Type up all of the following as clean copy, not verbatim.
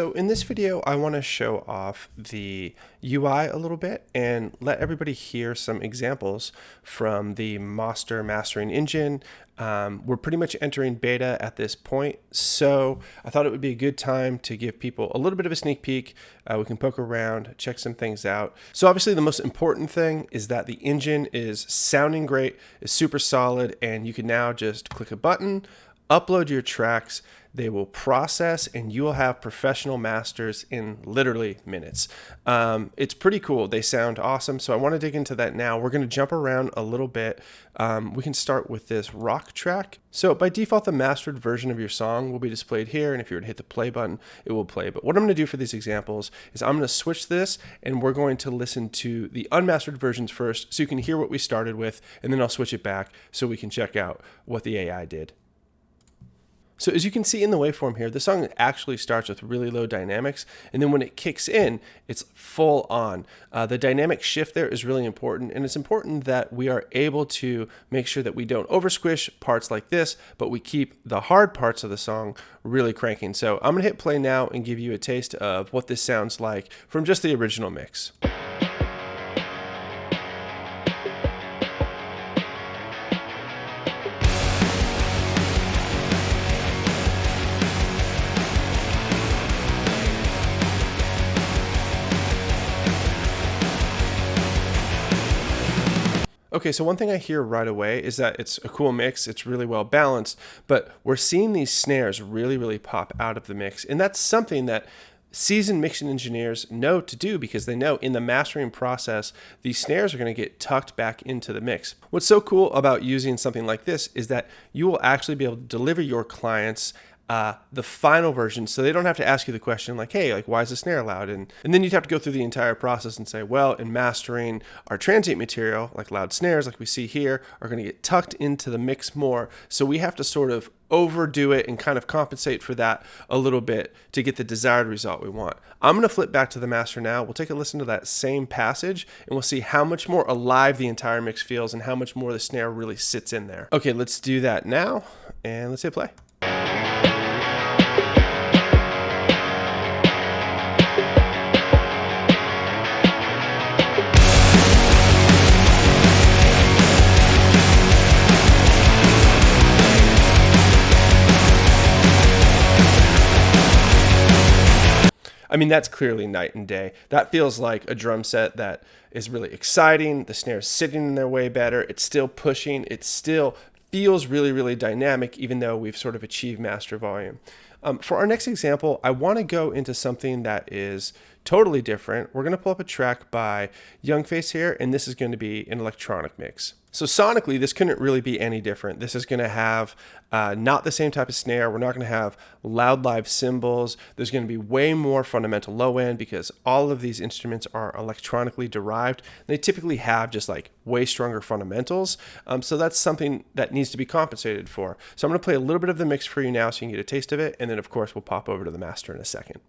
So in this video, I want to show off the UI a little bit and let everybody hear some examples from the Maastr mastering engine. We're pretty much entering beta at this point, so I thought it would be a good time to give people a little bit of a sneak peek. We can poke around, check some things out. So obviously the most important thing is that the engine is sounding great, is super solid, and you can now just click a button, upload your tracks. They will process and you will have professional masters in literally minutes. It's pretty cool. They sound awesome. So I want to dig into that now. We're going to jump around a little bit. We can start with this rock track. So by default, the mastered version of your song will be displayed here. And if you were to hit the play button, it will play. But what I'm going to do for these examples is I'm going to switch this and we're going to listen to the unmastered versions first so you can hear what we started with. And then I'll switch it back so we can check out what the AI did. So as you can see in the waveform here, the song actually starts with really low dynamics, and then when it kicks in, it's full on. The dynamic shift there is really important, and it's important that we are able to make sure that we don't oversquish parts like this, but we keep the hard parts of the song really cranking. So I'm gonna hit play now and give you a taste of what this sounds like from just the original mix. Okay, so one thing I hear right away is that it's a cool mix, it's really well balanced, but we're seeing these snares really pop out of the mix, and that's something that seasoned mixing engineers know to do because they know in the mastering process, these snares are going to get tucked back into the mix. What's so cool about using something like this is that you will actually be able to deliver your clients the final version, so they don't have to ask you the question like, hey, like, why is the snare loud? And then you'd have to go through the entire process and say, well, in mastering, our transient material, like loud snares, like we see here, are going to get tucked into the mix more. So we have to sort of overdo it and kind of compensate for that a little bit to get the desired result we want. I'm going to flip back to the master now. We'll take a listen to that same passage and we'll see how much more alive the entire mix feels and how much more the snare really sits in there. Okay, let's do that now and let's hit play. I mean, that's clearly night and day. That feels like a drum set that is really exciting. The snare's sitting in there way better. It's still pushing. It still feels really dynamic, even though we've sort of achieved master volume. For our next example, I want to go into something that is totally different. We're going to pull up a track by Youngface here, and this is going to be an electronic mix. So sonically, this couldn't really be any different. This is going to have not the same type of snare. We're not going to have loud live cymbals. There's going to be way more fundamental low end because all of these instruments are electronically derived. They typically have just like way stronger fundamentals. So that's something that needs to be compensated for. So I'm going to play a little bit of the mix for you now so you can get a taste of it. And then of course, we'll pop over to the master in a second.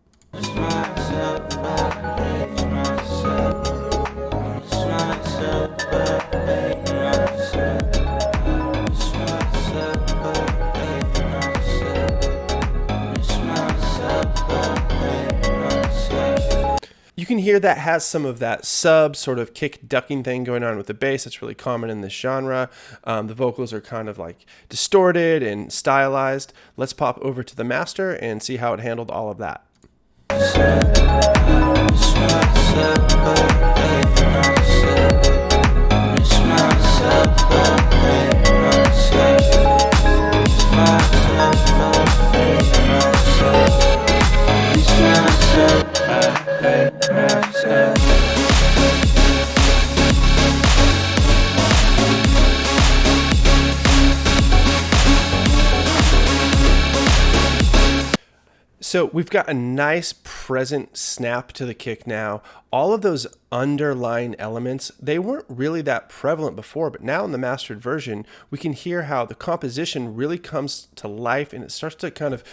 You can hear that has some of that sub sort of kick ducking thing going on with the bass. That's really common in this genre. The vocals are kind of like distorted and stylized. Let's pop over to the master and see how it handled all of that. So we've got a nice present snap to the kick now. All of those underlying elements, they weren't really that prevalent before, but now in the mastered version, we can hear how the composition really comes to life and it starts to kind of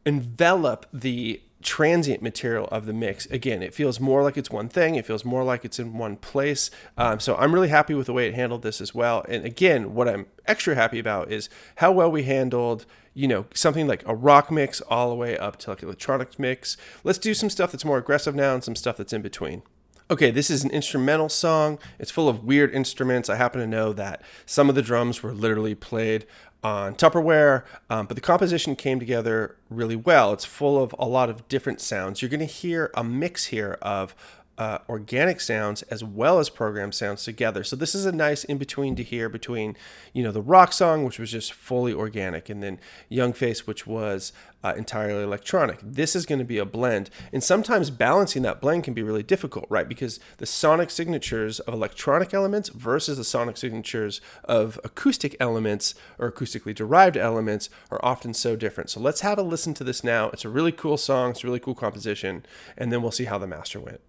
envelop the transient material of the mix. Again, it feels more like it's one thing. It feels more like it's in one place. So I'm really happy with the way it handled this as well. And again, what I'm extra happy about is how well we handled, something like a rock mix all the way up to like electronic mix. Let's do some stuff that's more aggressive now and some stuff that's in between. Okay, this is an instrumental song. It's full of weird instruments. I happen to know that some of the drums were literally played on Tupperware, but the composition came together really well. It's full of a lot of different sounds. You're going to hear a mix here of organic sounds as well as programmed sounds together. So this is a nice in-between to hear between, the rock song, which was just fully organic, and then Young Face, which was entirely electronic. This is going to be a blend. And sometimes balancing that blend can be really difficult, right? Because the sonic signatures of electronic elements versus the sonic signatures of acoustic elements or acoustically derived elements are often so different. So let's have a listen to this now. It's a really cool song. It's a really cool composition. And then we'll see how the master went.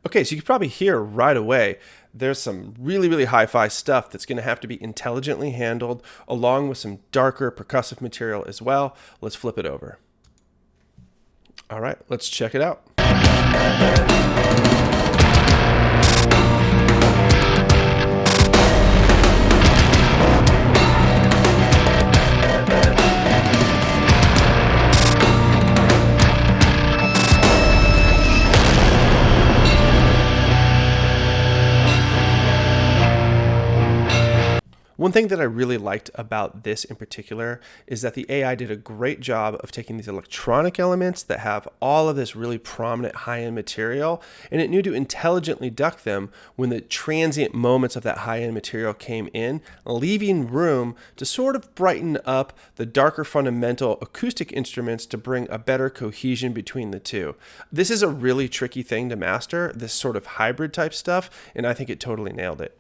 Okay, so you can probably hear right away there's some really, really hi-fi stuff that's going to have to be intelligently handled, along with some darker percussive material as well. Let's flip it over. All right, let's check it out. One thing that I really liked about this in particular is that the AI did a great job of taking these electronic elements that have all of this really prominent high-end material, and it knew to intelligently duck them when the transient moments of that high-end material came in, leaving room to sort of brighten up the darker fundamental acoustic instruments to bring a better cohesion between the two. This is a really tricky thing to master, this sort of hybrid type stuff, and I think it totally nailed it.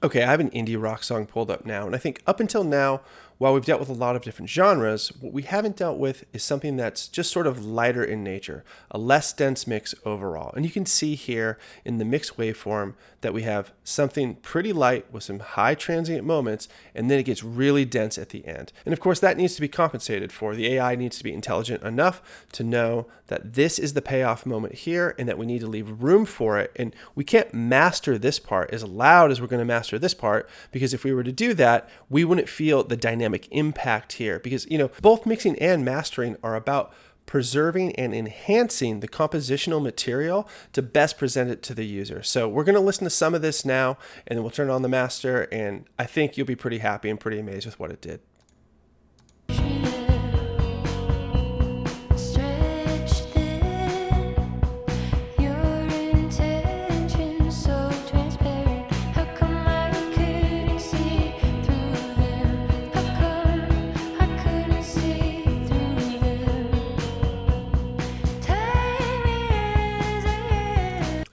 Okay, I have an indie rock song pulled up now, and I think up until now, while we've dealt with a lot of different genres, what we haven't dealt with is something that's just sort of lighter in nature, a less dense mix overall. And you can see here in the mix waveform that we have something pretty light with some high transient moments, and then it gets really dense at the end. And of course, that needs to be compensated for. The AI needs to be intelligent enough to know that this is the payoff moment here and that we need to leave room for it. And we can't master this part as loud as we're going to master this part, because if we were to do that, we wouldn't feel the dynamic impact here, because both mixing and mastering are about preserving and enhancing the compositional material to best present it to the user. So we're going to listen to some of this now, and then we'll turn on the master, and I think you'll be pretty happy and pretty amazed with what it did.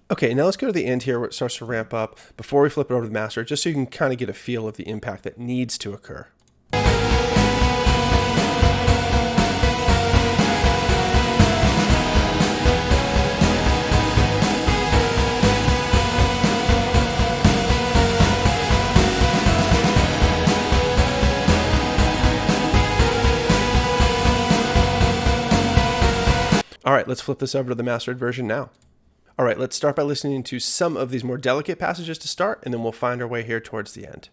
Okay, now let's go to the end here where it starts to ramp up before we flip it over to the master, just so you can kind of get a feel of the impact that needs to occur. All right, let's flip this over to the mastered version now. All right, let's start by listening to some of these more delicate passages to start, and then we'll find our way here towards the end.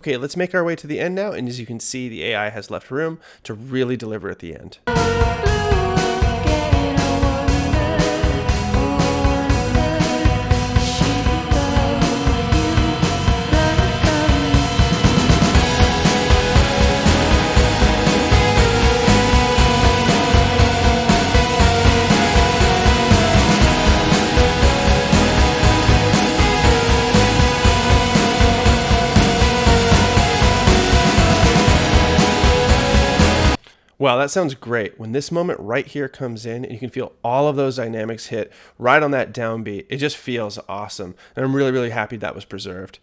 Okay, let's make our way to the end now, and as you can see, the AI has left room to really deliver at the end. Wow, that sounds great. When this moment right here comes in and you can feel all of those dynamics hit right on that downbeat, it just feels awesome. And I'm really, really happy that was preserved.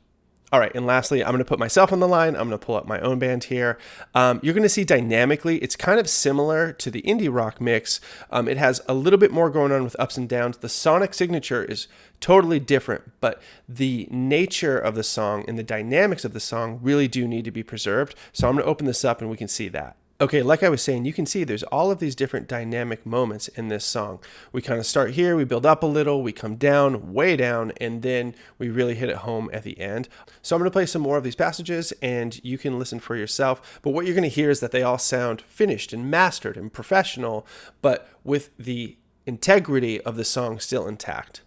All right, and lastly, I'm going to put myself on the line. I'm going to pull up my own band here. You're going to see dynamically, it's kind of similar to the indie rock mix. It has a little bit more going on with ups and downs. The sonic signature is totally different, but the nature of the song and the dynamics of the song really do need to be preserved. So I'm going to open this up and we can see that. Okay, like I was saying, you can see there's all of these different dynamic moments in this song. We kind of start here, we build up a little, we come down, way down, and then we really hit it home at the end. So I'm going to play some more of these passages and you can listen for yourself. But what you're going to hear is that they all sound finished and mastered and professional, but with the integrity of the song still intact.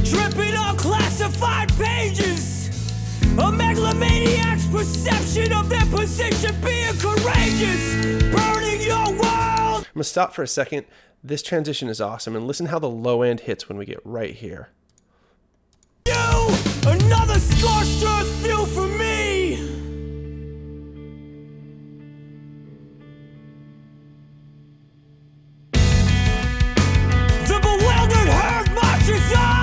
Dripping on classified pages, a megalomaniac's perception of their position being courageous, burning your world. I'm going to stop for a second. This transition is awesome, and listen how the low end hits when we get right here. You, another scorched earth fuel for me. The bewildered herd marches on.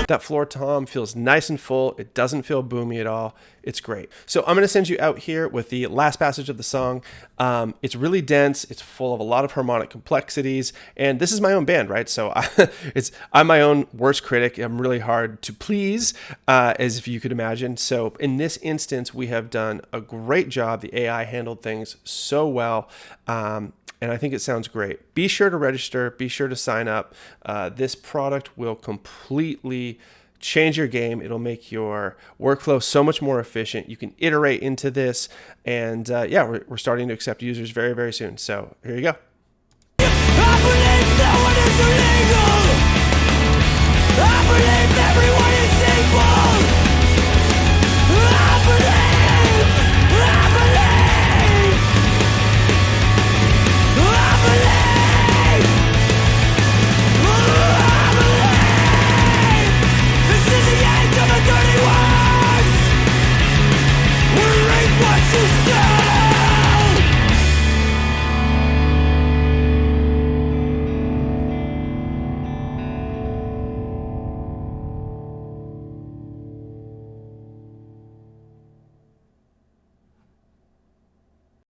That floor tom feels nice and full. It doesn't feel boomy at all. It's great. So I'm going to send you out here with the last passage of the song. It's really dense. It's full of a lot of harmonic complexities. And this is my own band, right? So I'm my own worst critic. I'm really hard to please, as if you could imagine. So in this instance, we have done a great job. The AI handled things so well. And I think it sounds great. Be sure to register. Be sure to sign up. This product will completely change your game. It'll make your workflow so much more efficient. You can iterate into this. And yeah, we're starting to accept users very, very soon. So here you go. I believe no one is illegal. I believe everyone is